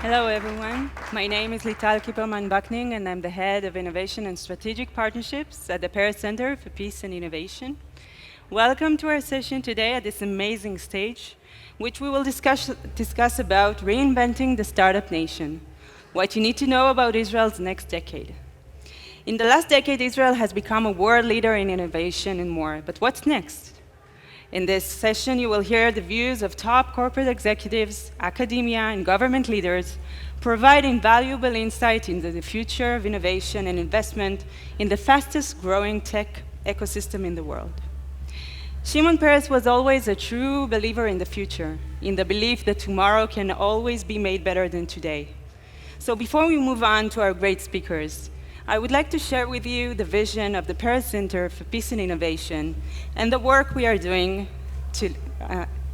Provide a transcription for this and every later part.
Hello, everyone. My name is Lital Kiperman Vaknin, and I'm the head of Innovation and Strategic Partnerships at the Paris Center for Peace and Innovation. Welcome to our session today at this amazing stage, which we will discuss about reinventing the startup nation, what you need to know about Israel's next decade. In the last decade, Israel has become a world leader in innovation and more, but what's next? In this session, you will hear the views of top corporate executives, academia, and government leaders, providing valuable insight into the future of innovation and investment in the fastest growing tech ecosystem in the world. Shimon Peres was always a true believer in the future, in the belief that tomorrow can always be made better than today. So before we move on to our great speakers, I would like to share with you the vision of the Paris Center for Peace and Innovation and the work we are doing to,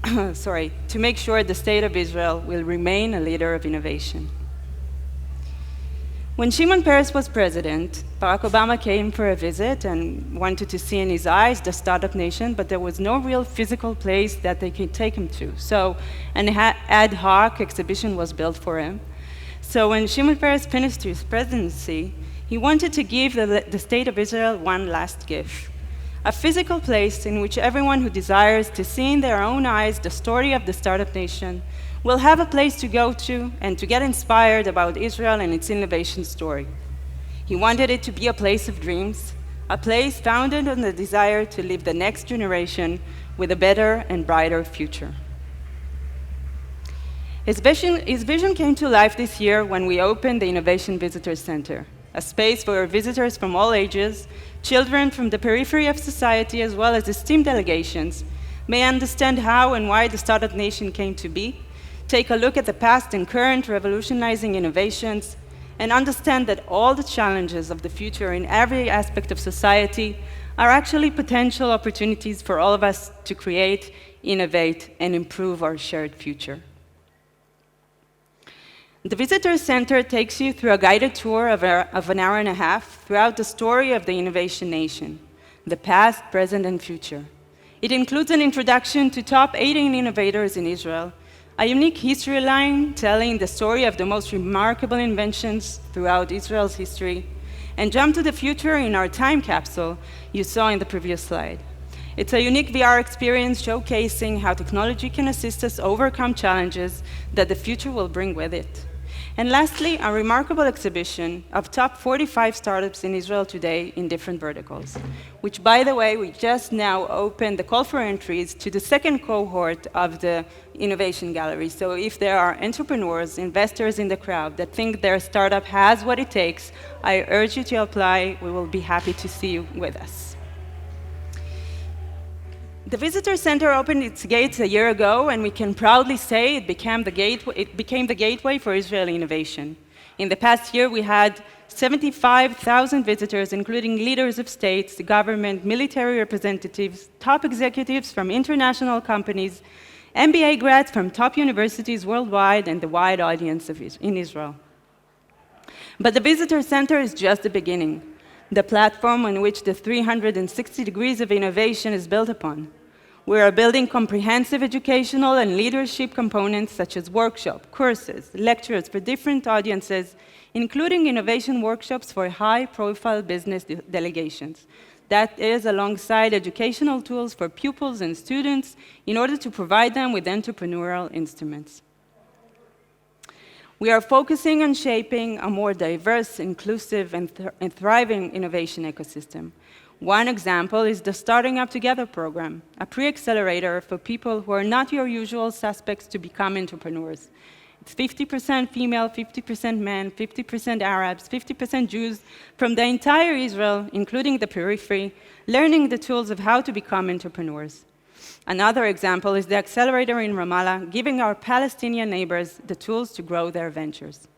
to make sure the State of Israel will remain a leader of innovation. When Shimon Peres was president, Barack Obama came for a visit and wanted to see in his eyes the startup nation, but there was no real physical place that they could take him to. So an ad hoc exhibition was built for him. So when Shimon Peres finished his presidency, he wanted to give the State of Israel one last gift, a physical place in which everyone who desires to see in their own eyes the story of the startup nation will have a place to go to and to get inspired about Israel and its innovation story. He wanted it to be a place of dreams, a place founded on the desire to leave the next generation with a better and brighter future. His vision came to life this year when we opened the Innovation Visitor Center, a space for visitors from all ages, children from the periphery of society, as well as esteemed delegations, may understand how and why the startup nation came to be, take a look at the past and current revolutionizing innovations, and understand that all the challenges of the future in every aspect of society are actually potential opportunities for all of us to create, innovate, and improve our shared future. The Visitor Center takes you through a guided tour of an hour and a half throughout the story of the innovation nation, the past, present, and future. It includes an introduction to top 18 innovators in Israel, a unique history line telling the story of the most remarkable inventions throughout Israel's history, and jump to the future in our time capsule you saw in the previous slide. It's a unique VR experience showcasing how technology can assist us overcome challenges that the future will bring with it. And lastly, a remarkable exhibition of top 45 startups in Israel today in different verticals, which, by the way, we just now opened the call for entries to the second cohort of the Innovation Gallery. So if there are entrepreneurs, investors in the crowd that think their startup has what it takes, I urge you to apply. We will be happy to see you with us. The Visitor Center opened its gates a year ago, and we can proudly say it became the gateway for Israeli innovation. In the past year, we had 75,000 visitors, including leaders of states, the government, military representatives, top executives from international companies, MBA grads from top universities worldwide, and the wide audience in Israel. But the Visitor Center is just the beginning, the platform on which the 360 degrees of innovation is built upon. We are building comprehensive educational and leadership components such as workshops, courses, lectures for different audiences, including innovation workshops for high-profile business delegations. That is alongside educational tools for pupils and students in order to provide them with entrepreneurial instruments. We are focusing on shaping a more diverse, inclusive, and thriving innovation ecosystem. One example is the Starting Up Together program, a pre-accelerator for people who are not your usual suspects to become entrepreneurs. It's 50% female, 50% men, 50% Arabs, 50% Jews from the entire Israel, including the periphery, learning the tools of how to become entrepreneurs. Another example is the accelerator in Ramallah, giving our Palestinian neighbors the tools to grow their ventures.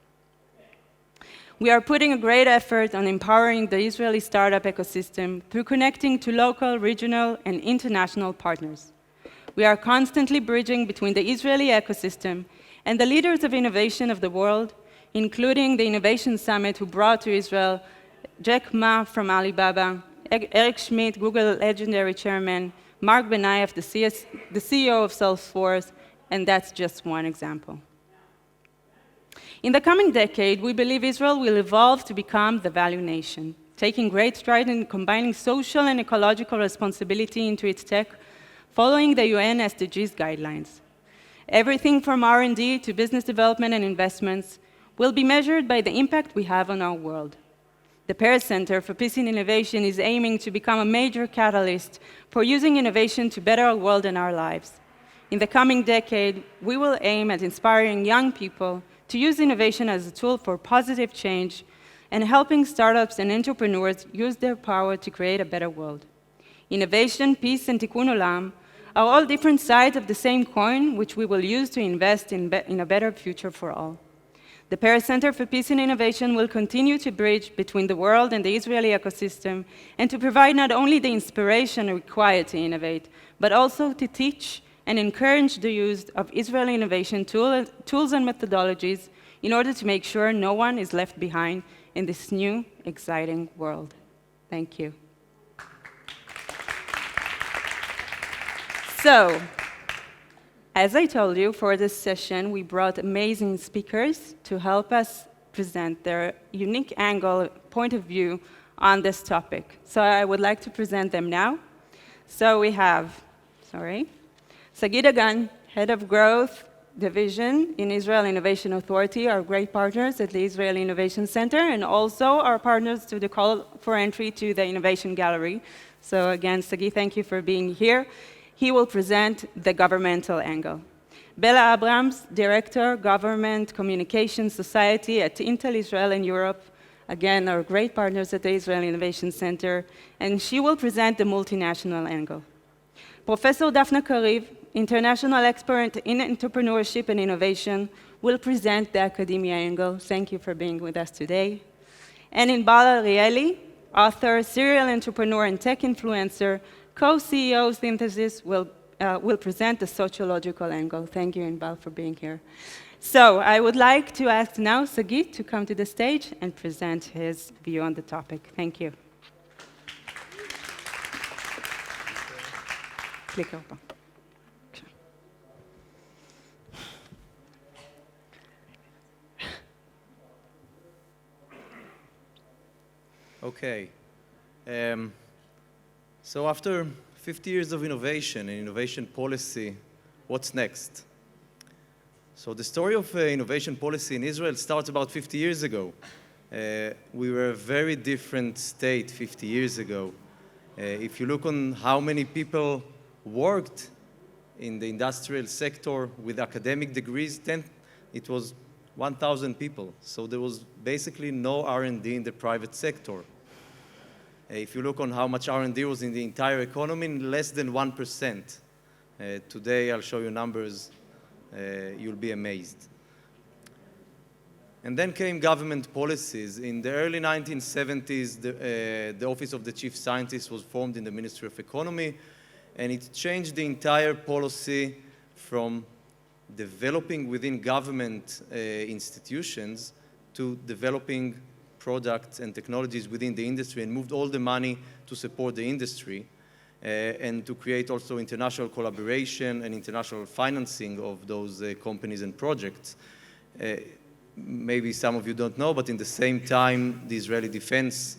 We are putting a great effort on empowering the Israeli startup ecosystem through connecting to local, regional, and international partners. We are constantly bridging between the Israeli ecosystem and the leaders of innovation of the world, including the Innovation Summit, who brought to Israel Jack Ma from Alibaba, Eric Schmidt, Google legendary chairman, Mark Benayev, the CEO of Salesforce, and that's just one example. In the coming decade, we believe Israel will evolve to become the value nation, taking great strides in combining social and ecological responsibility into its tech, following the UN SDGs guidelines. Everything from R&D to business development and investments will be measured by the impact we have on our world. The Paris Center for Peace and Innovation is aiming to become a major catalyst for using innovation to better our world and our lives. In the coming decade, we will aim at inspiring young people to use innovation as a tool for positive change and helping startups and entrepreneurs use their power to create a better world. Innovation, peace, and tikkun olam are all different sides of the same coin, which we will use to invest in a better future for all. The Paris Center for Peace and Innovation will continue to bridge between the world and the Israeli ecosystem and to provide not only the inspiration required to innovate, but also to teach and encourage the use of Israeli innovation tools and methodologies in order to make sure no one is left behind in this new, exciting world. Thank you. So, as I told you, for this session, we brought amazing speakers to help us present their unique angle, point of view on this topic. So I would like to present them now. So we have, Sagi Dagan, Head of Growth Division in Israel Innovation Authority, our great partners at the Israel Innovation Center, and also our partners to the call for entry to the Innovation Gallery. So again, Sagi, thank you for being here. He will present the governmental angle. Bella Abrams, Director, Government Communications Society at Intel Israel and Europe, again, our great partners at the Israel Innovation Center, and she will present the multinational angle. Professor Dafna Kariv, International Expert in Entrepreneurship and Innovation, will present the academia angle. Thank you for being with us today. And Inbal Arieli, author, serial entrepreneur, and tech influencer, co-CEO Synthesis will present the sociological angle. Thank you, Inbal, for being here. So I would like to ask now Sagi to come to the stage and present his view on the topic. Thank you. Click over. Okay. So after 50 years of innovation and innovation policy, what's next? So the story of innovation policy in Israel starts about 50 years ago. We were a very different state 50 years ago. If you look on how many people worked in the industrial sector with academic degrees, then it was 1,000 people. So there was basically no R&D in the private sector. If you look on how much R&D was in the entire economy, less than 1%. Today, I'll show you numbers. You'll be amazed. And then came government policies. In the early 1970s, the Office of the Chief Scientist was formed in the Ministry of Economy, and it changed the entire policy from developing within government institutions to developing products and technologies within the industry, and moved all the money to support the industry and to create also international collaboration and international financing of those companies and projects. Maybe some of you don't know, but in the same time, the Israeli defense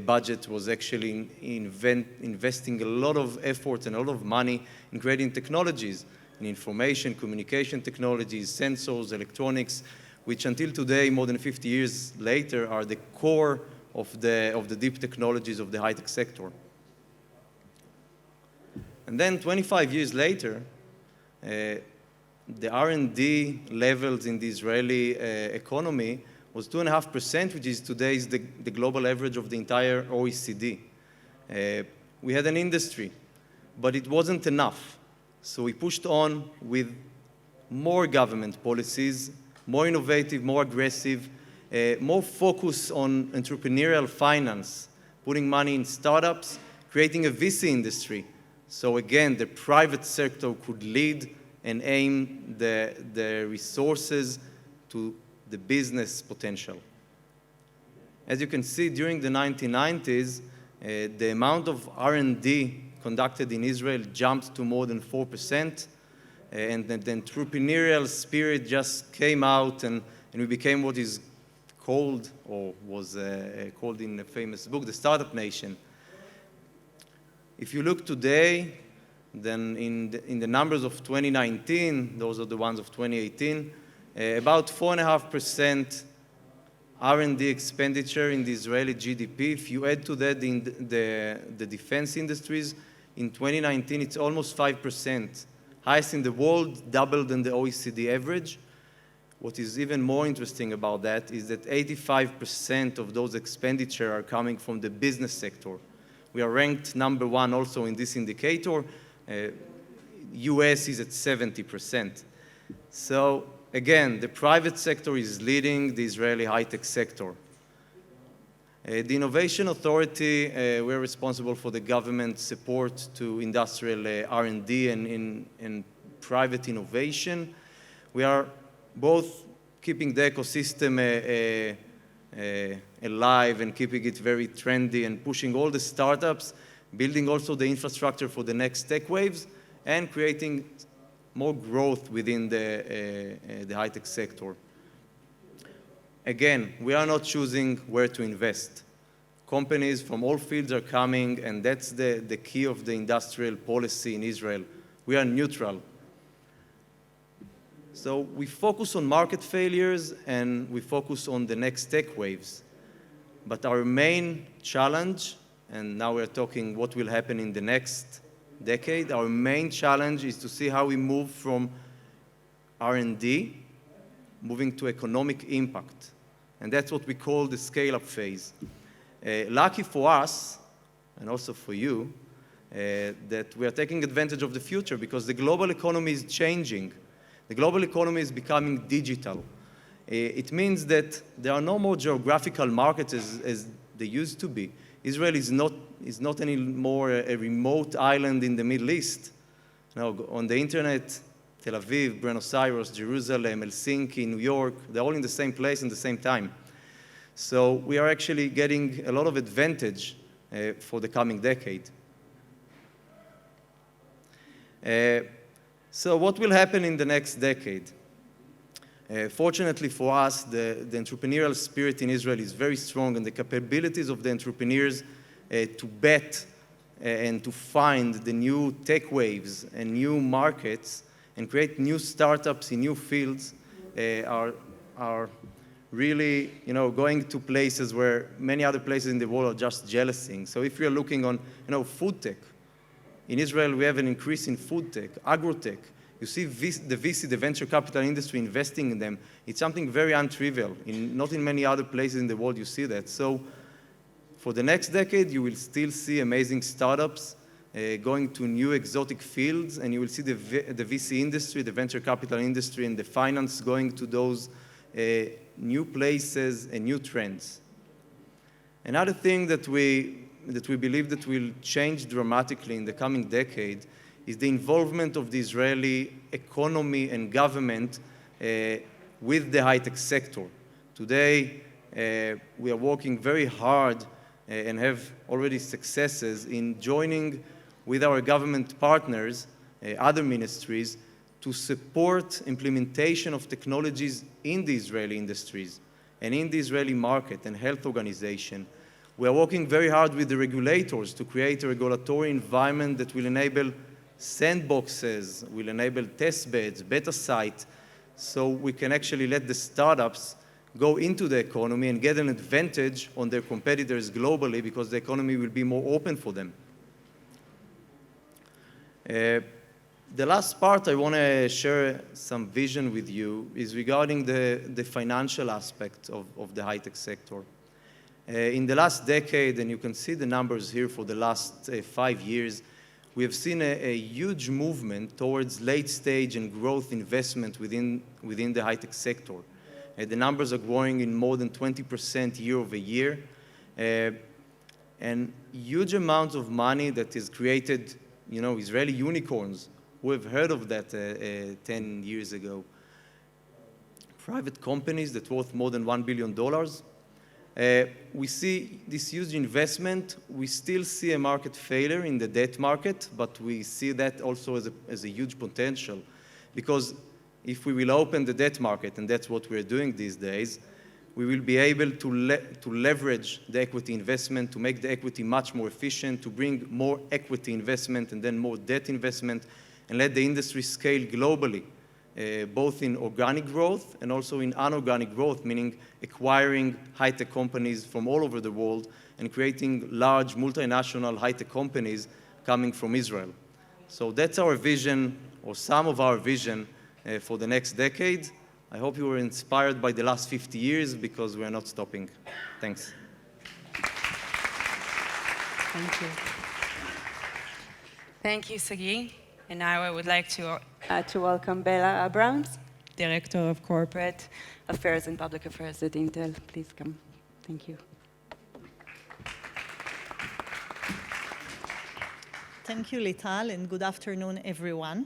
budget was actually investing a lot of effort and a lot of money in creating technologies, in information, communication technologies, sensors, electronics, which until today, more than 50 years later, are the core of the deep technologies of the high-tech sector. And then 25 years later, the R&D levels in the Israeli economy was 2.5%, which is today's the global average of the entire OECD. We had an industry, but it wasn't enough. So we pushed on with more government policies, more innovative, more aggressive, more focus on entrepreneurial finance, putting money in startups, creating a VC industry. So again, the private sector could lead and aim the resources to the business potential. As you can see, during the 1990s, the amount of R&D conducted in Israel jumped to more than 4%. And the entrepreneurial spirit just came out and and we became what is called, or was called in a famous book, the Startup Nation. If you look today, then in the numbers of 2019, those are the ones of 2018, about 4.5% R&D expenditure in the Israeli GDP. If you add to that the defense industries, in 2019 it's almost 5%, highest in the world, double than the OECD average. What is even more interesting about that is that 85% of those expenditure are coming from the business sector. We are ranked number 1 also in this indicator. US is at 70%. So again, the private sector is leading the Israeli high-tech sector. The Innovation Authority, we're responsible for the government support to industrial R&D and private innovation. We are both keeping the ecosystem alive and keeping it very trendy and pushing all the startups, building also the infrastructure for the next tech waves, and creating more growth within the high-tech sector. Again, we are not choosing where to invest. Companies from all fields are coming, and that's the key of the industrial policy in Israel. We are neutral. So we focus on market failures, and we focus on the next tech waves. But our main challenge, and now we're talking what will happen in the next decade, our main challenge is to see how we move from R&D, moving to economic impact. And that's what we call the scale-up phase. Lucky for us, and also for you, that we are taking advantage of the future because the global economy is changing. The global economy is becoming digital. It means that there are no more geographical markets as they used to be. Israel is not anymore a remote island in the Middle East. Now, on the internet, Tel Aviv, Buenos Aires, Jerusalem, Helsinki, New York, they're all in the same place at the same time. So we are actually getting a lot of advantage for the coming decade. So what will happen in the next decade? Fortunately for us, the entrepreneurial spirit in Israel is very strong, and the capabilities of the entrepreneurs to bet and to find the new tech waves and new markets and create new startups in new fields are really, going to places where many other places in the world are just jealousing. So if you're looking on, food tech, in Israel we have an increase in food tech, agro-tech. You see the VC, the venture capital industry, investing in them. It's something very untrivial. Not in many other places in the world you see that. So for the next decade, you will still see amazing startups going to new exotic fields, and you will see the VC industry, the venture capital industry, and the finance going to those new places and new trends. Another thing that we believe that will change dramatically in the coming decade is the involvement of the Israeli economy and government with the high-tech sector. Today, we are working very hard and have already successes in joining with our government partners, other ministries, to support implementation of technologies in the Israeli industries and in the Israeli market and health organization. We are working very hard with the regulators to create a regulatory environment that will enable sandboxes, will enable test beds, beta sites, so we can actually let the startups go into the economy and get an advantage on their competitors globally because the economy will be more open for them. The last part I want to share some vision with you is regarding the financial aspect of the high-tech sector. In the last decade, and you can see the numbers here for the last 5 years, we have seen a huge movement towards late-stage and growth investment within the high-tech sector. The numbers are growing in more than 20% year over year, and huge amounts of money that is created, Israeli unicorns. Who have heard of that 10 years ago? Private companies that worth more than $1 billion. We see this huge investment. We still see a market failure in the debt market, but we see that also as a huge potential because if we will open the debt market, and that's what we're doing these days, we will be able to leverage the equity investment, to make the equity much more efficient, to bring more equity investment and then more debt investment, and let the industry scale globally, both in organic growth and also in inorganic growth, meaning acquiring high-tech companies from all over the world and creating large multinational high-tech companies coming from Israel. So that's our vision, or some of our vision, for the next decade. I hope you were inspired by the last 50 years, because we are not stopping. Thanks. Thank you. Thank you, Sagi. And now I would like to welcome Bella Abrams, Director of Corporate Affairs and Public Affairs at Intel. Please come. Thank you. Thank you, Lital, and good afternoon, everyone.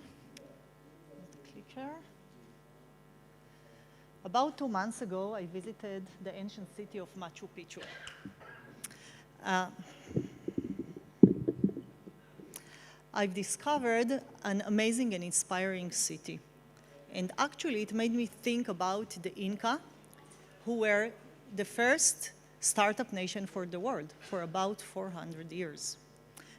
About 2 months ago, I visited the ancient city of Machu Picchu. I've discovered an amazing and inspiring city. And actually, it made me think about the Inca, who were the first startup nation for the world for about 400 years.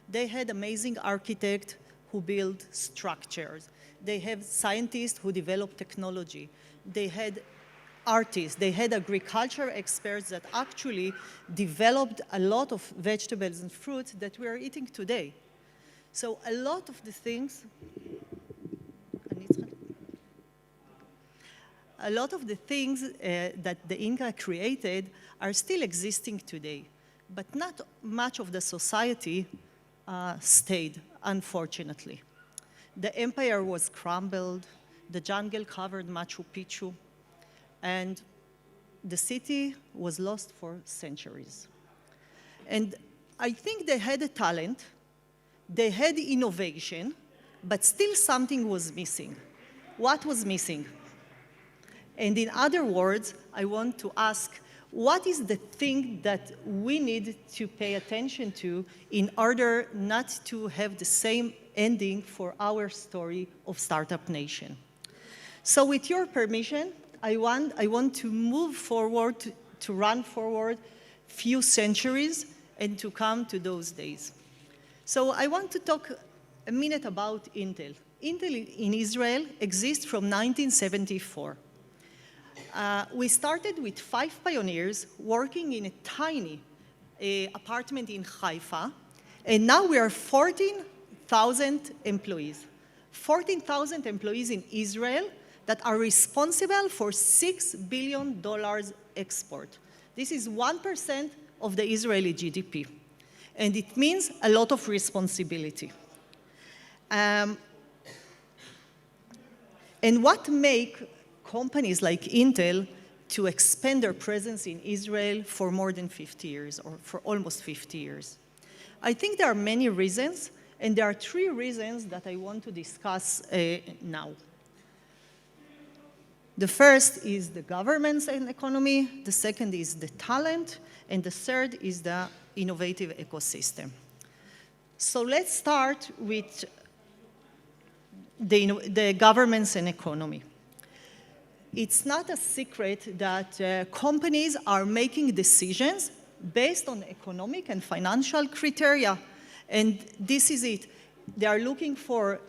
They had amazing architects who built structures. They have scientists who developed technology. They had artists, they had agriculture experts that actually developed a lot of vegetables and fruits that we are eating today. So a lot of the things, that the Inca created are still existing today, but not much of the society stayed, unfortunately. The empire was crumbled, the jungle covered Machu Picchu, and the city was lost for centuries. And I think they had a talent, they had innovation, but still something was missing. What was missing? And in other words, I want to ask, what is the thing that we need to pay attention to in order not to have the same ending for our story of Startup Nation? So with your permission, I want to move forward, to run forward few centuries and to come to those days. So I want to talk a minute about Intel. Intel in Israel exists from 1974. We started with 5 pioneers working in a tiny apartment in Haifa, and now we are 14,000 employees. 14,000 employees in Israel that are responsible for $6 billion export. This is 1% of the Israeli GDP, and it means a lot of responsibility. And what makes companies like Intel to expand their presence in Israel for more than 50 years, or for almost 50 years? I think there are many reasons, and there are 3 reasons that I want to discuss now. The first is the governance and economy, the second is the talent, and the third is the innovative ecosystem. So let's start with the governance and economy. It's not a secret that companies are making decisions based on economic and financial criteria, and this is it. They are looking for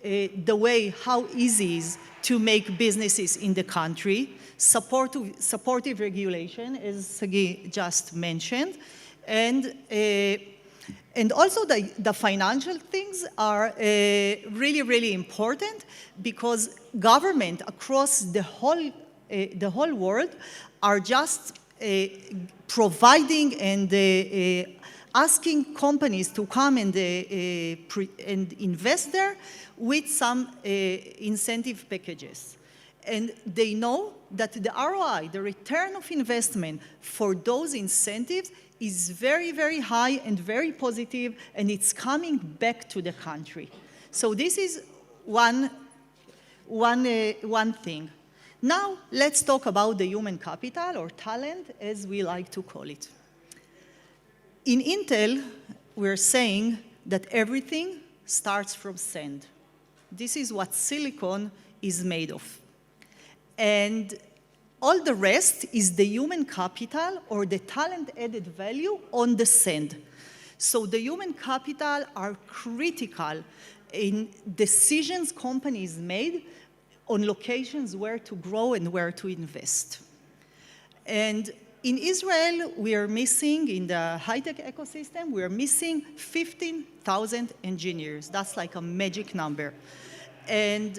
the way how easy it is to make businesses in the country, supportive regulation, as Sagi just mentioned, and also the financial things are really, really important, because government across the whole world are just providing and asking companies to come and invest there with some incentive packages. And they know that the ROI, the return of investment for those incentives, is very, very high and very positive, and it's coming back to the country. So this is one thing. Now, let's talk about the human capital, or talent, as we like to call it. In Intel, we're saying that everything starts from sand. This is what silicon is made of. And all the rest is the human capital or the talent added value on the sand. So the human capital are critical in decisions companies made on locations where to grow and where to invest. And in Israel, we are missing, in the high-tech ecosystem, we are missing 15,000 engineers. That's like a magic number. And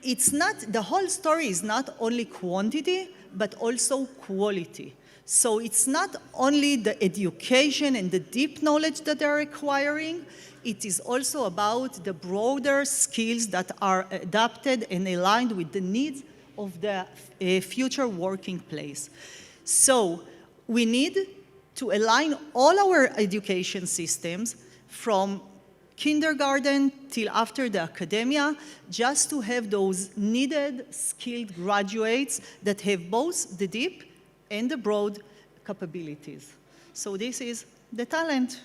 it's not, the whole story is not only quantity, but also quality. So it's not only the education and the deep knowledge that they're acquiring, it is also about the broader skills that are adapted and aligned with the needs of the future working place. So we need to align all our education systems from kindergarten till after the academia, just to have those needed skilled graduates that have both the deep and the broad capabilities. So this is the talent.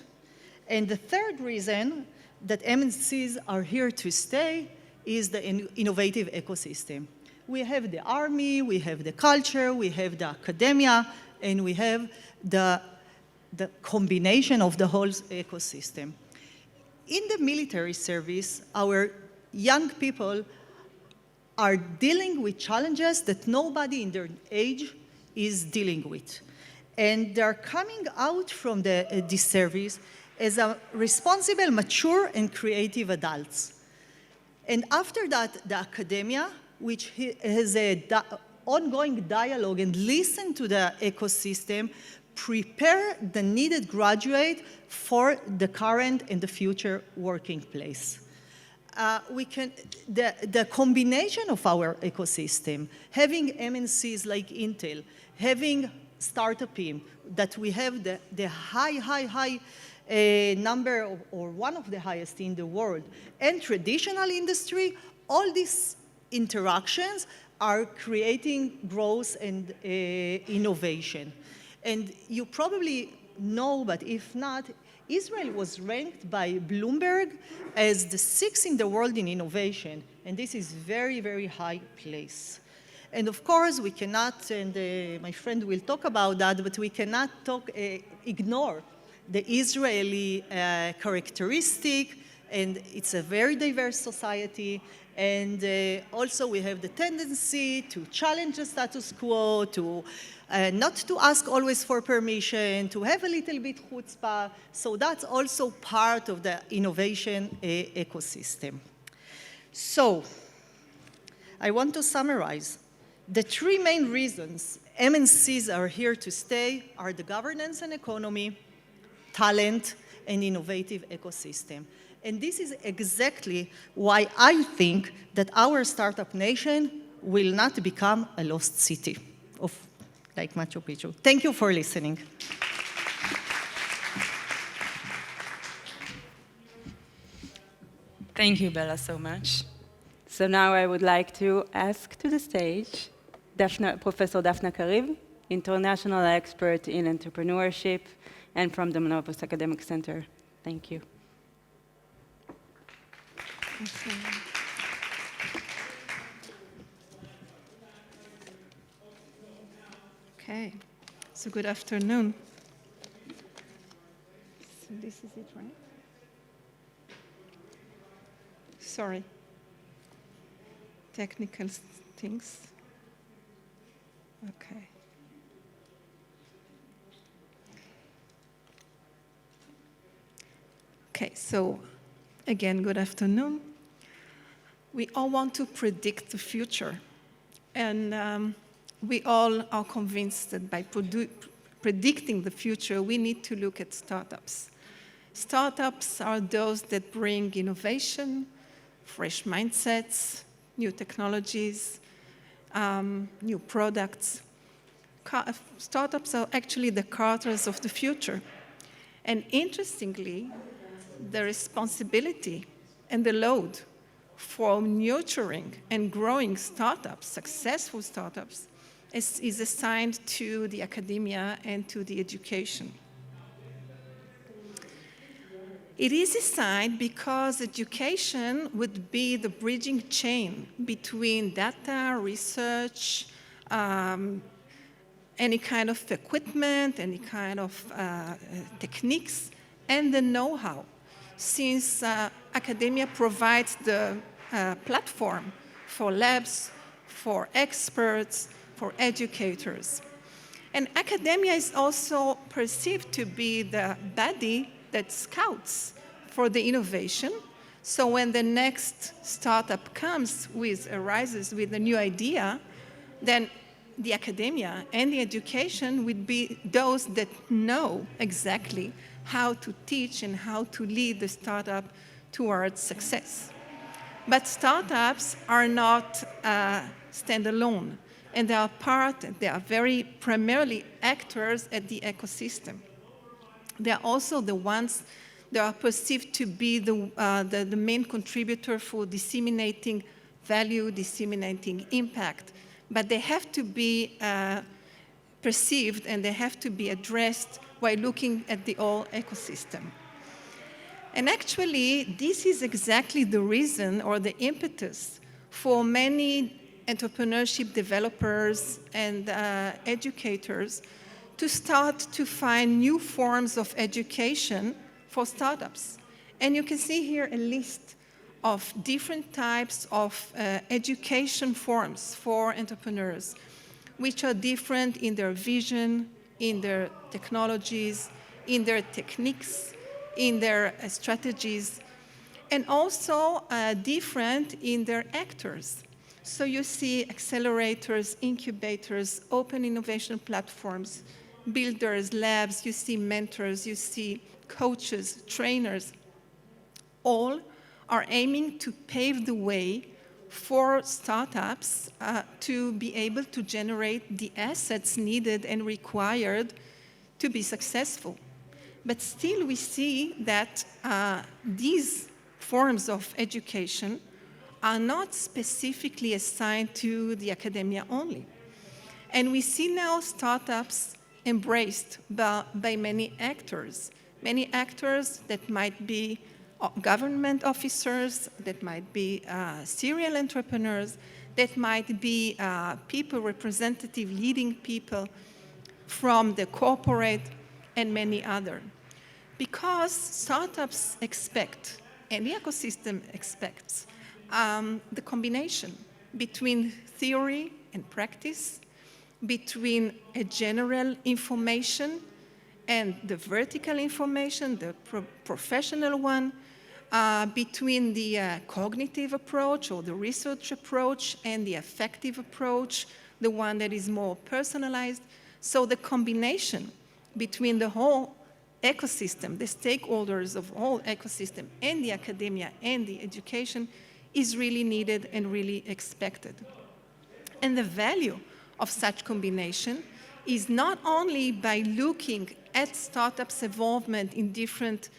And the third reason that MNCs are here to stay is the innovative ecosystem. We have the army, we have the culture, we have the academia, and we have the combination of the whole ecosystem. In the military service, our young people are dealing with challenges that nobody in their age is dealing with. And they're coming out from this service as a responsible, mature, and creative adults. And after that, the academia, which has an ongoing dialogue and listen to the ecosystem, prepare the needed graduate for the current and the future working place. The combination of our ecosystem, having MNCs like Intel, having startup team, that we have the high number, or one of the highest in the world, and traditional industry, all these interactions are creating growth and innovation. And you probably know, but if not, Israel was ranked by Bloomberg as the 6th in the world in innovation. And this is very, very high place. And of course, we cannot, and my friend will talk about that, but we cannot ignore the Israeli characteristic, and it's a very diverse society. And also we have the tendency to challenge the status quo, to not to ask always for permission, to have a little bit chutzpah. So that's also part of the innovation ecosystem. So I want to summarize. The three main reasons MNCs are here to stay are the governance and economy, talent, and innovative ecosystem. And this is exactly why I think that our startup nation will not become a lost city of like Machu Picchu. Thank you for listening. Thank you, Bella, so much. So now I would like to ask to the stage Professor Dafna Kariv, international expert in entrepreneurship and from the NOVUS Academic Center. Thank you. Okay, so good afternoon. So this is it, right? Sorry. Technical things. Okay. Okay, so again, good afternoon. We all want to predict the future, and we all are convinced that by predicting the future, we need to look at startups. Startups are those that bring innovation, fresh mindsets, new technologies, new products. Startups are actually the carters of the future. And interestingly, the responsibility and the load for nurturing and growing startups, successful startups, is assigned to the academia and to the education. It is assigned because education would be the bridging chain between data, research, any kind of equipment, any kind of techniques, and the know-how, since academia provides the platform for labs, for experts, for educators. And academia is also perceived to be the body that scouts for the innovation. So when the next startup arises with a new idea, then the academia and the education would be those that know exactly how to teach and how to lead the startup towards success. But startups are not standalone, and they are very primarily actors at the ecosystem. They are also the ones that are perceived to be the main contributor for disseminating value, disseminating impact. But they have to be perceived and they have to be addressed while looking at the whole ecosystem. And actually, this is exactly the reason or the impetus for many entrepreneurship developers and educators to start to find new forms of education for startups. And you can see here a list of different types of education forms for entrepreneurs, which are different in their vision, in their technologies, in their techniques, in their strategies, and also different in their actors. So you see accelerators, incubators, open innovation platforms, builders, labs, you see mentors, you see coaches, trainers. All are aiming to pave the way for startups to be able to generate the assets needed and required to be successful. But still we see that these forms of education are not specifically assigned to the academia only. And we see now startups embraced by many actors that might be government officers, that might be serial entrepreneurs, that might be people, representative leading people from the corporate and many other. Because startups expect, and the ecosystem expects, the combination between theory and practice, between a general information and the vertical information, the professional one, between the cognitive approach or the research approach and the affective approach, the one that is more personalized. So the combination between the whole ecosystem, the stakeholders of whole ecosystem, and the academia and the education is really needed and really expected. And the value of such combination is not only by looking at startups' involvement in different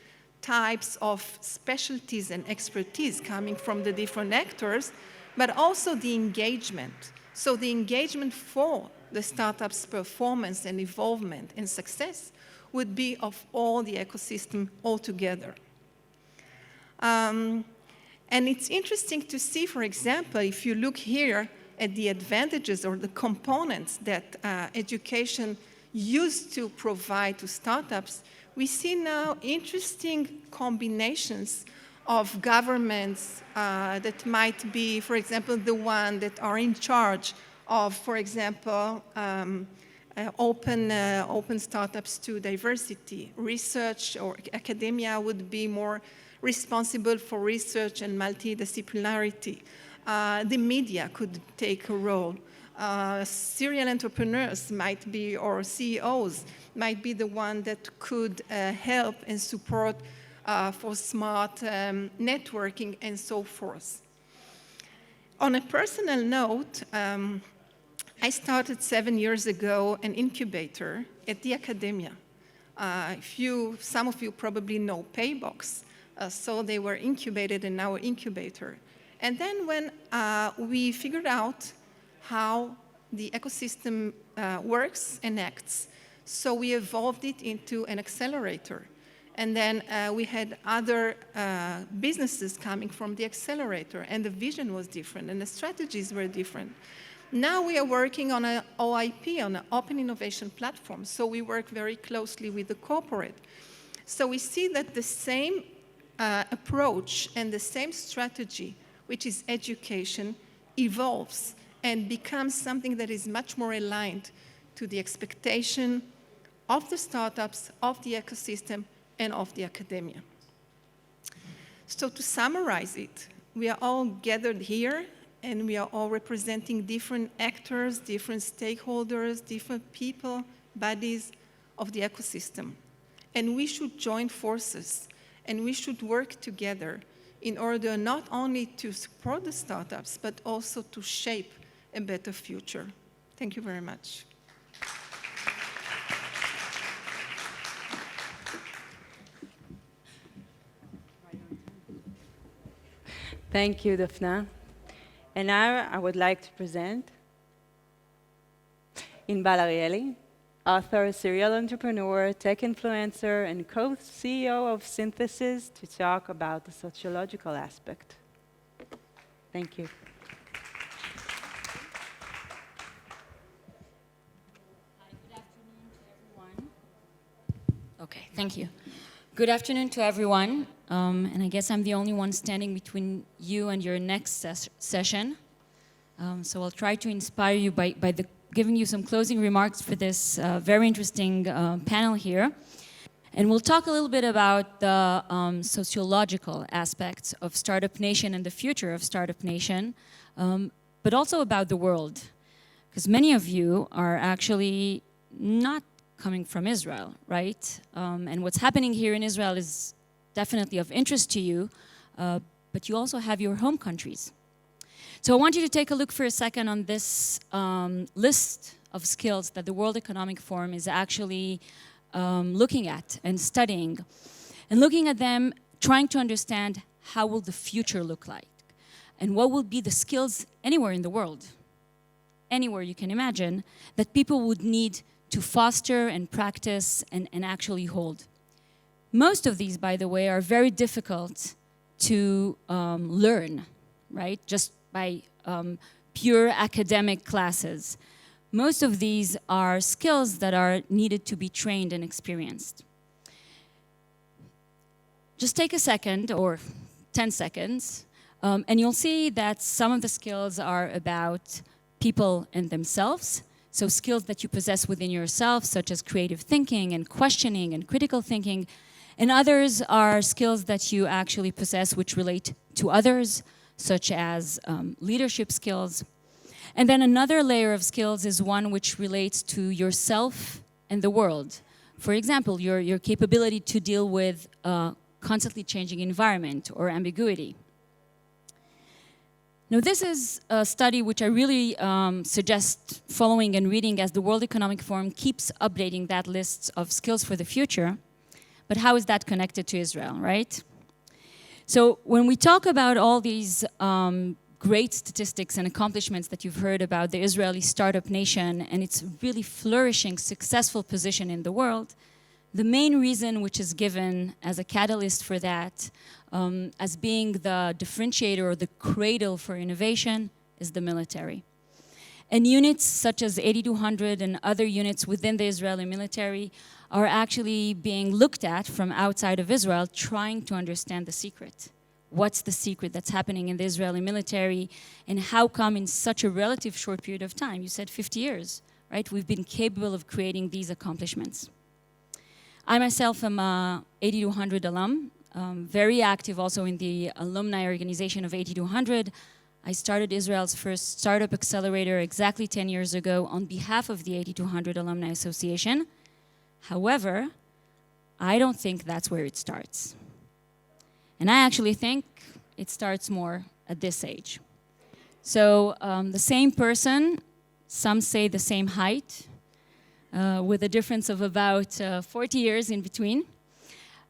types of specialties and expertise coming from the different actors, but also the engagement. So the engagement for the startup's performance and involvement and success would be of all the ecosystem altogether. And it's interesting to see, for example, if you look here at the advantages or the components that education used to provide to startups, we see now interesting combinations of governments that might be, for example, the one that are in charge of, for example, open startups to diversity. Research or academia would be more responsible for research and multidisciplinarity. The media could take a role. Serial entrepreneurs might be, or CEOs, might be the one that could help and support for smart networking and so forth. On a personal note, I started 7 years ago an incubator at the academia. Some of you probably know Paybox, so they were incubated in our incubator. And then when we figured out how the ecosystem works and acts, so we evolved it into an accelerator. And then we had other businesses coming from the accelerator, and the vision was different, and the strategies were different. Now we are working on an OIP, on an open innovation platform, so we work very closely with the corporate. So we see that the same approach and the same strategy, which is education, evolves and becomes something that is much more aligned to the expectation of the startups, of the ecosystem, and of the academia. So to summarize it, we are all gathered here, and we are all representing different actors, different stakeholders, different people, bodies of the ecosystem. And we should join forces, and we should work together in order not only to support the startups, but also to shape a better future. Thank you very much. Thank you, Dafna. And now I would like to present Inbal Arieli, author, serial entrepreneur, tech influencer, and co-CEO of Synthesis, to talk about the sociological aspect. Thank you. Hi, good afternoon to everyone. Okay, thank you. Good afternoon to everyone. And I guess I'm the only one standing between you and your next session. So I'll try to inspire you by giving you some closing remarks for this very interesting panel here. And we'll talk a little bit about the sociological aspects of Startup Nation and the future of Startup Nation, but also about the world. Because many of you are actually not coming from Israel, right? And what's happening here in Israel is definitely of interest to you, but you also have your home countries. So I want you to take a look for a second on this list of skills that the World Economic Forum is actually looking at and studying, and looking at them, trying to understand how will the future look like, and what will be the skills anywhere in the world, anywhere you can imagine, that people would need to foster and practice and actually hold. Most of these, by the way, are very difficult to learn, right? Just by pure academic classes. Most of these are skills that are needed to be trained and experienced. Just take a second or 10 seconds, and you'll see that some of the skills are about people and themselves. So skills that you possess within yourself, such as creative thinking and questioning and critical thinking. And others are skills that you actually possess which relate to others, such as leadership skills. And then another layer of skills is one which relates to yourself and the world. For example, your capability to deal with a constantly changing environment or ambiguity. Now, this is a study which I really suggest following and reading, as the World Economic Forum keeps updating that list of skills for the future. But how is that connected to Israel, right? So when we talk about all these great statistics and accomplishments that you've heard about the Israeli startup nation and its really flourishing, successful position in the world, the main reason which is given as a catalyst for that, as being the differentiator or the cradle for innovation, is the military. And units such as 8200 and other units within the Israeli military are actually being looked at from outside of Israel, trying to understand the secret. What's the secret that's happening in the Israeli military, and how come in such a relative short period of time, you said 50 years, right? We've been capable of creating these accomplishments. I myself am a 8200 alum, very active also in the alumni organization of 8200. I started Israel's first startup accelerator exactly 10 years ago on behalf of the 8200 Alumni Association. However, I don't think that's where it starts. And I actually think it starts more at this age. So the same person, some say the same height, with a difference of about 40 years in between.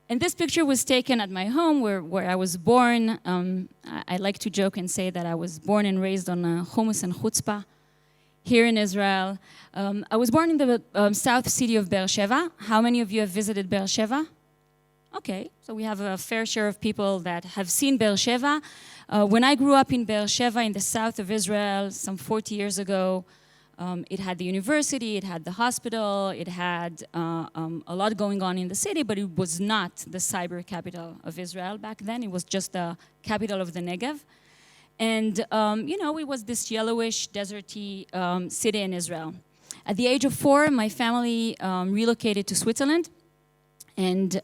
And this picture was taken at my home where I was born. I like to joke and say that I was born and raised on hummus and chutzpah here in Israel. I was born in the south city of Be'er Sheva. How many of you have visited Be'er Sheva? Okay, so we have a fair share of people that have seen Beersheba. When I grew up in Beersheba in the south of Israel some 40 years ago, it had the university, it had the hospital, it had a lot going on in the city, but it was not the cyber capital of Israel back then. It was just the capital of the Negev. And, it was this yellowish, deserty city in Israel. At the age of 4, my family relocated to Switzerland. And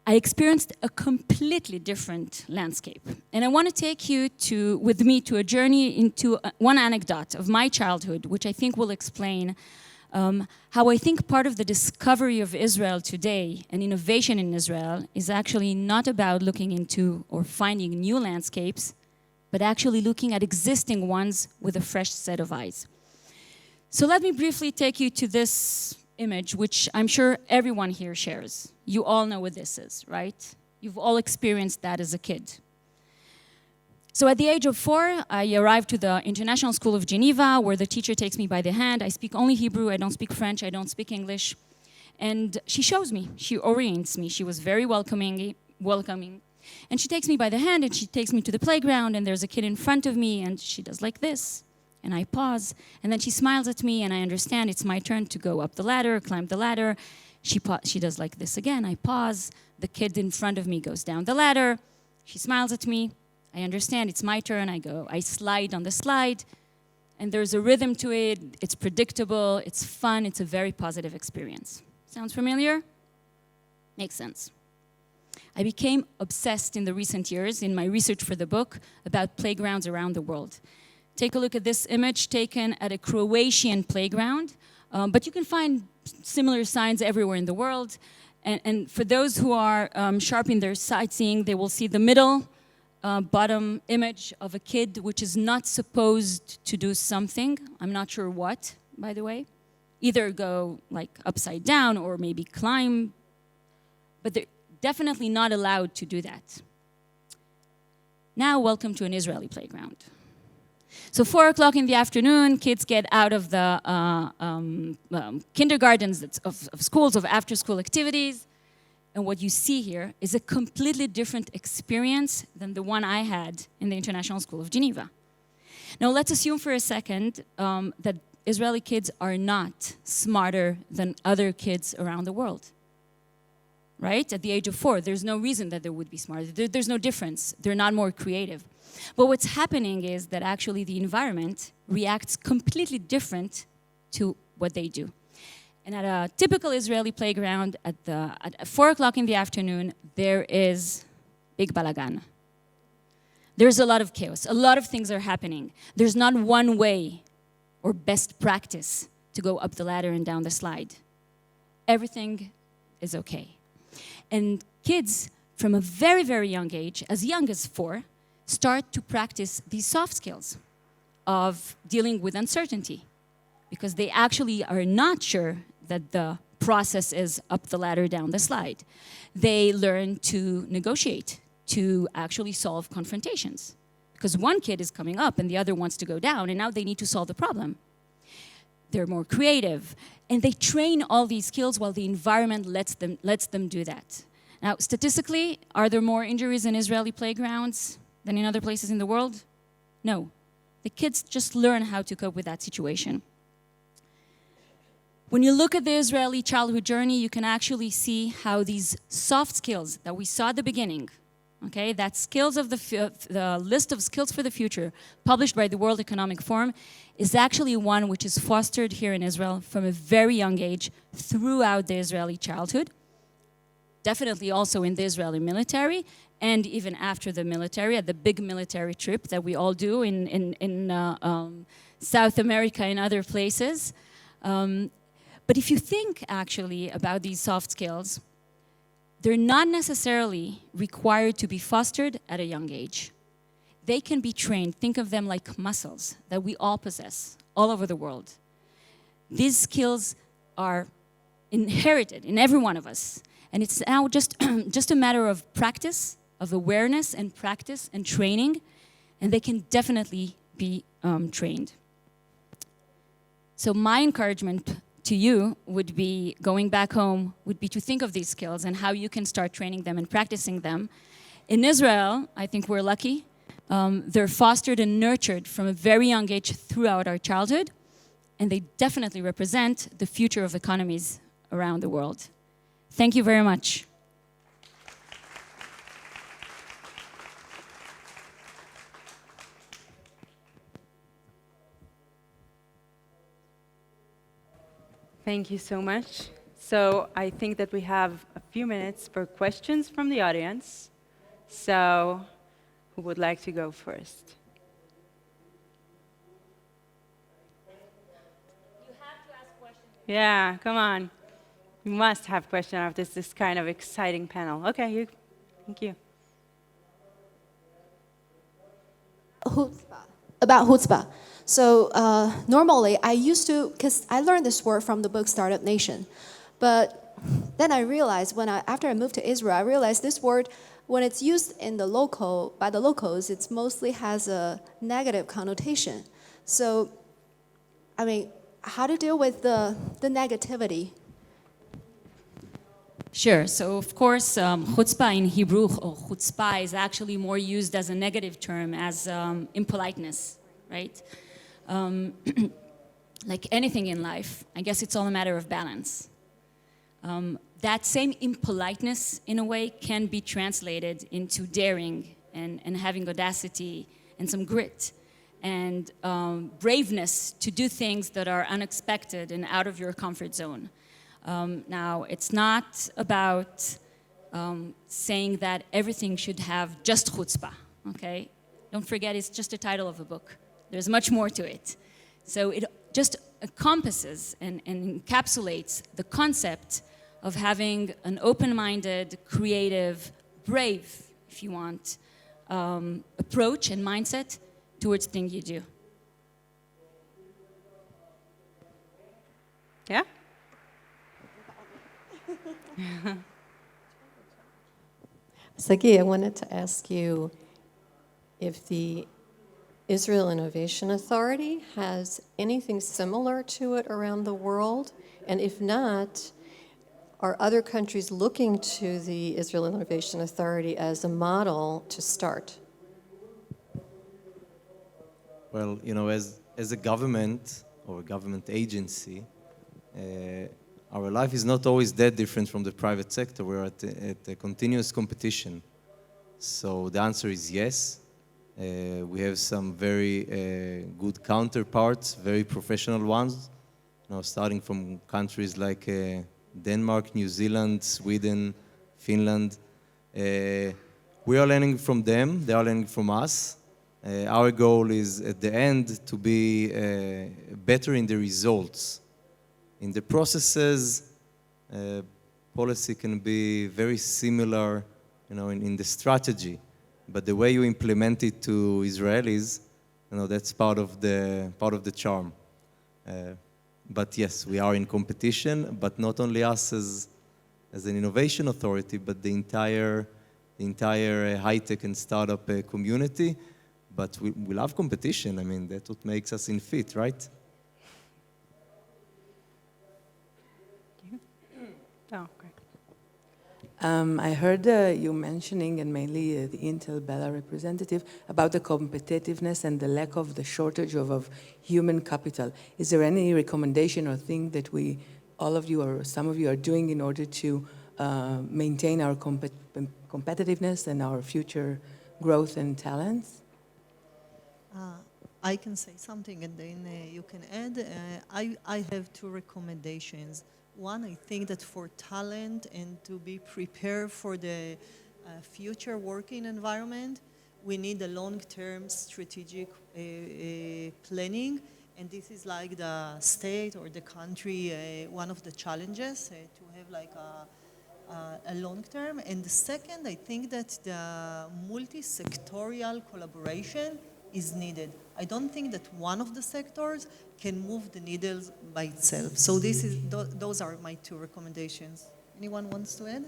I experienced a completely different landscape. And I want to take you with me to a journey into one anecdote of my childhood, which I think will explain how I think part of the discovery of Israel today and innovation in Israel is actually not about looking into or finding new landscapes, but actually looking at existing ones with a fresh set of eyes. So let me briefly take you to this image, which I'm sure everyone here shares. You all know what this is, right? You've all experienced that as a kid. So at the age of 4, I arrived to the International School of Geneva, where the teacher takes me by the hand. I speak only Hebrew, I don't speak French, I don't speak English. And she shows me, she orients me. She was very welcoming. And she takes me by the hand and she takes me to the playground, and there's a kid in front of me and she does like this. And I pause, and then she smiles at me, and I understand it's my turn to go up the ladder, climb the ladder. She does like this again. I pause. The kid in front of me goes down the ladder. She smiles at me. I understand it's my turn. I slide on the slide, and there's a rhythm to it. It's predictable. It's fun. It's a very positive experience. Sounds familiar? Makes sense. I became obsessed in the recent years in my research for the book about playgrounds around the world. Take a look at this image taken at a Croatian playground, but you can find similar signs everywhere in the world. And for those who are sharp in their sightseeing, they will see the middle bottom image of a kid which is not supposed to do something. I'm not sure what, by the way. Either go like upside down or maybe climb, but they're definitely not allowed to do that. Now, welcome to an Israeli playground. So 4 o'clock in the afternoon, kids get out of the kindergartens, of schools, of after-school activities. And what you see here is a completely different experience than the one I had in the International School of Geneva. Now, let's assume for a second that Israeli kids are not smarter than other kids around the world. Right? At the age of 4, there's no reason that they would be smarter. There's no difference. They're not more creative. But what's happening is that actually the environment reacts completely different to what they do. And at a typical Israeli playground at 4 o'clock in the afternoon, there is big balagan. There's a lot of chaos. A lot of things are happening. There's not one way or best practice to go up the ladder and down the slide. Everything is okay. And kids from a very, very young age, as young as 4, start to practice these soft skills of dealing with uncertainty, because they actually are not sure that the process is up the ladder, down the slide. They learn to negotiate, to actually solve confrontations, because one kid is coming up and the other wants to go down, and now they need to solve the problem. They're more creative, and they train all these skills while the environment lets them do that. Now, statistically, are there more injuries in Israeli playgrounds than in other places in the world? No. The kids just learn how to cope with that situation. When you look at the Israeli childhood journey, you can actually see how these soft skills that we saw at the beginning, okay, that skills of the list of skills for the future published by the World Economic Forum is actually one which is fostered here in Israel from a very young age throughout the Israeli childhood, definitely also in the Israeli military, and even after the military, at the big military trip that we all do in South America and other places. But if you think actually about these soft skills, they're not necessarily required to be fostered at a young age. They can be trained. Think of them like muscles that we all possess all over the world. These skills are inherited in every one of us. And it's now just a matter of practice, of awareness and practice and training, and they can definitely be trained. So my encouragement to you would be, going back home, would be to think of these skills and how you can start training them and practicing them. In Israel, I think we're lucky. They're fostered and nurtured from a very young age throughout our childhood, and they definitely represent the future of economies around the world. Thank you very much. Thank you so much. So I think that we have a few minutes for questions from the audience. So who would like to go first? You have to ask questions. Yeah, come on. You must have questions after this kind of exciting panel. Okay, you. Thank you. About chutzpah. So normally I used to, because I learned this word from the book Startup Nation, but then I realized after I moved to Israel, I realized this word, when it's used in the by the locals, it mostly has a negative connotation. So, I mean, how to deal with the negativity? Sure. So, of course, chutzpah in Hebrew, or chutzpah, is actually more used as a negative term, as impoliteness, right? Like anything in life, I guess it's all a matter of balance. That same impoliteness, in a way, can be translated into daring and having audacity and some grit and braveness to do things that are unexpected and out of your comfort zone. Now, it's not about saying that everything should have just chutzpah, okay? Don't forget, it's just a title of a book. There's much more to it. So it just encompasses and encapsulates the concept of having an open-minded, creative, brave, if you want, approach and mindset towards things you do. Yeah? Sagi, I wanted to ask you if the Israel Innovation Authority has anything similar to it around the world, and if not, are other countries looking to the Israel Innovation Authority as a model to start? Well, you know, as a government or a government agency, our life is not always that different from the private sector. We're at a continuous competition. So the answer is yes. We have some very good counterparts, very professional ones, you know, starting from countries like Denmark, New Zealand, Sweden, Finland. We are learning from them, they are learning from us. Our goal is at the end to be better in the results. In the processes, policy can be very similar, you know, in the strategy. But the way you implement it to Israelis, you know, that's part of the charm. But yes, we are in competition, but not only us as an innovation authority, but the entire high-tech and startup community. But we love competition. I mean, that's what makes us in fit, right? Oh, great. I heard you mentioning, and mainly the Intel Bella representative, about the competitiveness and the lack of the shortage of human capital. Is there any recommendation or thing that all of you or some of you are doing in order to maintain our competitiveness and our future growth and talents? I can say something and then you can add. I have two recommendations. One, I think that for talent and to be prepared for the future working environment, we need a long-term strategic planning. And this is like the state or the country, one of the challenges to have like a long-term. And the second, I think that the multi-sectorial collaboration is needed. I don't think that one of the sectors can move the needles by itself. So those are my two recommendations. Anyone wants to add?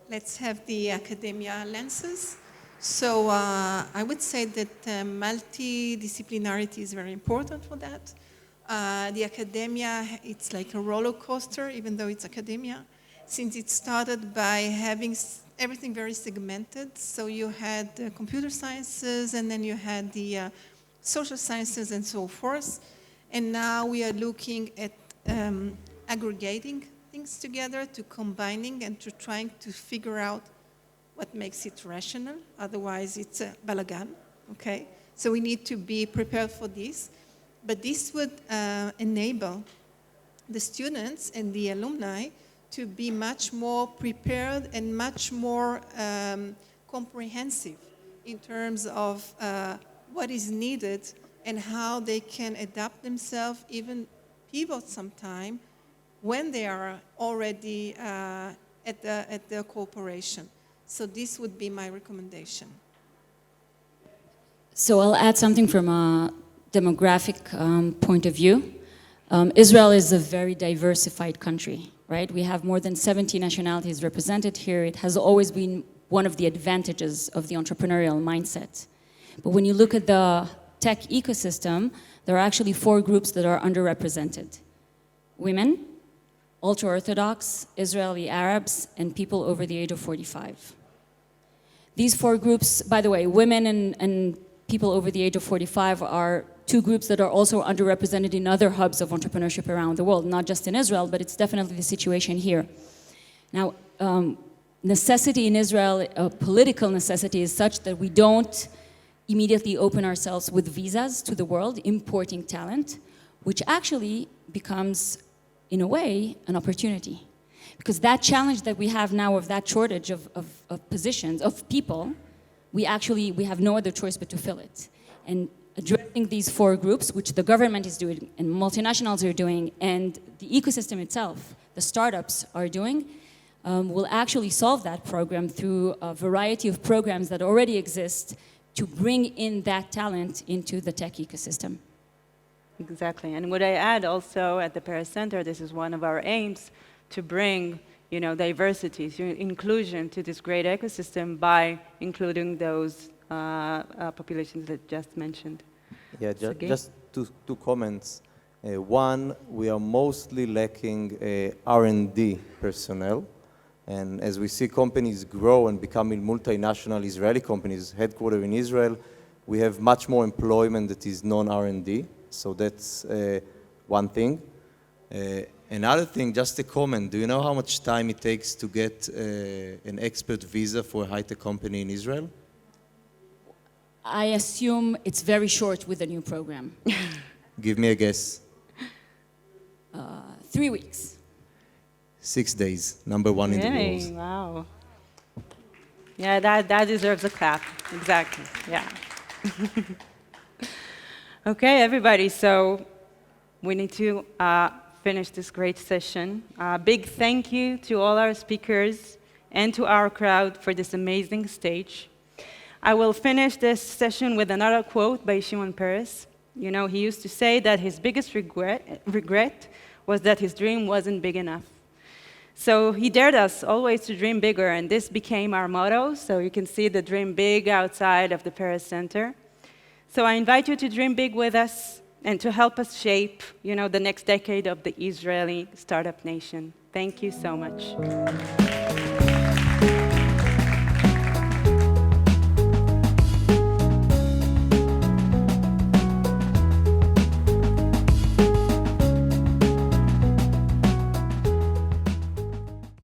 Let's have the academia lenses. So I would say that multidisciplinarity is very important for that. The academia, it's like a roller coaster, even though it's academia, since it started by having everything very segmented. So you had computer sciences, and then you had the social sciences and so forth. And now we are looking at aggregating things together, to combining and to trying to figure out what makes it rational. Otherwise, it's a balagan, okay? So we need to be prepared for this. But this would enable the students and the alumni to be much more prepared and much more comprehensive in terms of what is needed and how they can adapt themselves, even pivot sometime when they are already at the corporation. So this would be my recommendation. So I'll add something from a demographic point of view. Israel is a very diversified country, right? We have more than 70 nationalities represented here. It has always been one of the advantages of the entrepreneurial mindset. But when you look at the tech ecosystem, there are actually 4 groups that are underrepresented. Women, ultra-Orthodox, Israeli Arabs, and people over the age of 45. These 4 groups, by the way, women and people over the age of 45 are 2 groups that are also underrepresented in other hubs of entrepreneurship around the world, not just in Israel, but it's definitely the situation here. Now, necessity in Israel, political necessity, is such that we don't immediately open ourselves with visas to the world, importing talent, which actually becomes, in a way, an opportunity. Because that challenge that we have now of that shortage of positions, of people, we have no other choice but to fill it. And addressing these 4 groups, which the government is doing and multinationals are doing, and the ecosystem itself, the startups are doing, will actually solve that program through a variety of programs that already exist to bring in that talent into the tech ecosystem. Exactly. And would I add also at the Paris Center, this is one of our aims, to bring diversity, inclusion to this great ecosystem by including those populations that just mentioned. Yeah, just two comments. One, we are mostly lacking R&D personnel. And as we see companies grow and becoming multinational Israeli companies headquartered in Israel, we have much more employment that is non-R&D. So that's one thing. Another thing, just a comment. Do you know how much time it takes to get an expert visa for a high-tech company in Israel? I assume it's very short with the new program. Give me a guess. 3 weeks. 6 days, number 1 in the world. Wow. Yeah, that deserves a clap. Exactly, yeah. Okay, everybody, so we need to finish this great session. Big thank you to all our speakers and to OurCrowd for this amazing stage. I will finish this session with another quote by Shimon Peres. He used to say that his biggest regret was that his dream wasn't big enough. So he dared us always to dream bigger, and this became our motto. So you can see the dream big outside of the Paris Center. So I invite you to dream big with us and to help us shape, the next decade of the Israeli startup nation. Thank you so much.